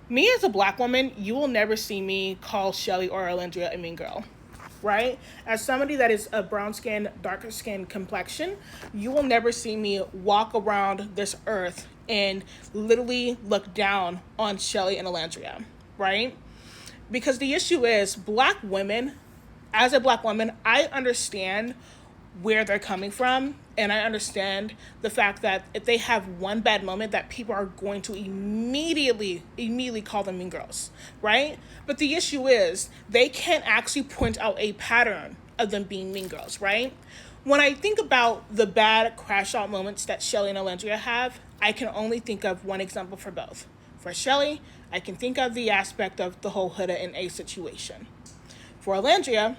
Me as a black woman, you will never see me call Shelly or Olandria a mean girl, right? As somebody that is a brown skin, darker skin complexion, you will never see me walk around this earth and literally look down on Shelly and Olandria, right? Because the issue is black women, as a black woman, I understand where they're coming from, and I understand the fact that if they have one bad moment that people are going to immediately call them mean girls, right? But the issue is they can't actually point out a pattern of them being mean girls, right? When I think about the bad crash out moments that Shelly and Alendria have, I can only think of one example for both. For Shelly, I can think of the aspect of the whole Huda and A situation. For Alandria,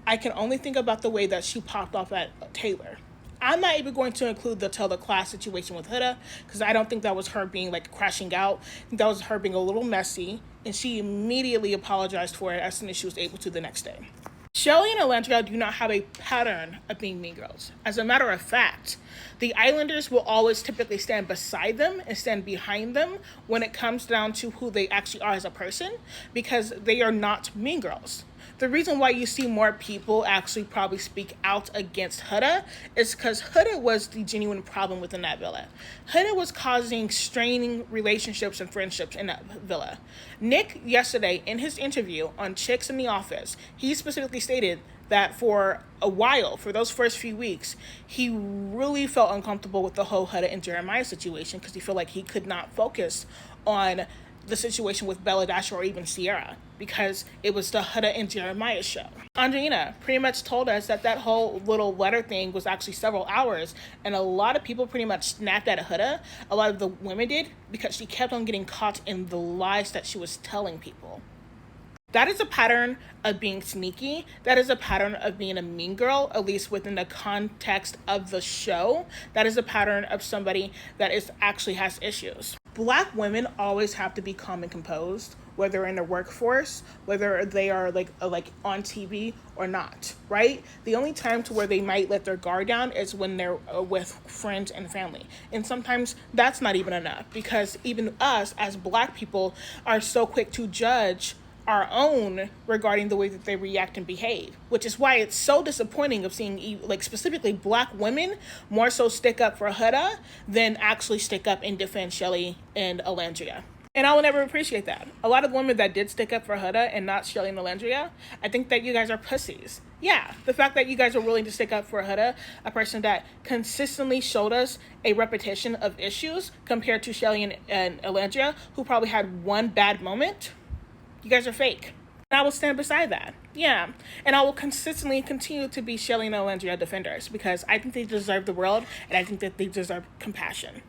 I can only think about the way that she popped off at Taylor. I'm not even going to include the tell the class situation with Huda because I don't think that was her being like crashing out. I think that was her being a little messy, and she immediately apologized for it as soon as she was able to the next day. Shelly and Alandria do not have a pattern of being mean girls. As a matter of fact, the Islanders will always typically stand beside them and stand behind them when it comes down to who they actually are as a person because they are not mean girls. The reason why you see more people actually probably speak out against Huda is because Huda was the genuine problem within that villa. Huda was causing straining relationships and friendships in that villa. Nick, yesterday, in his interview on Chicks in the Office, he specifically stated that for a while, for those first few weeks, he really felt uncomfortable with the whole Huda and Jeremiah situation because he felt like he could not focus on the situation with Bella Dasher or even Sierra because it was the Huda and Jeremiah show. Andreina pretty much told us that that whole little letter thing was actually several hours, and a lot of people pretty much snapped at Huda. A lot of the women did because she kept on getting caught in the lies that she was telling people. That is a pattern of being sneaky. That is a pattern of being a mean girl, at least within the context of the show. That is a pattern of somebody that is actually has issues. Black women always have to be calm and composed, whether in the workforce, whether they are like on TV or not, right? The only time to where they might let their guard down is when they're with friends and family. And sometimes that's not even enough because even us as black people are so quick to judge our own regarding the way that they react and behave, which is why it's so disappointing of seeing like specifically black women more so stick up for Huda than actually stick up and defend Shelly and Alandria. And I will never appreciate that. A lot of women that did stick up for Huda and not Shelly and Alandria, I think that you guys are pussies. Yeah, the fact that you guys are willing to stick up for Huda, a person that consistently showed us a repetition of issues compared to Shelly and Alandria, who probably had one bad moment. You guys are fake. And I will stand beside that. Yeah. And I will consistently continue to be Shelly and Olandria defenders because I think they deserve the world and I think that they deserve compassion.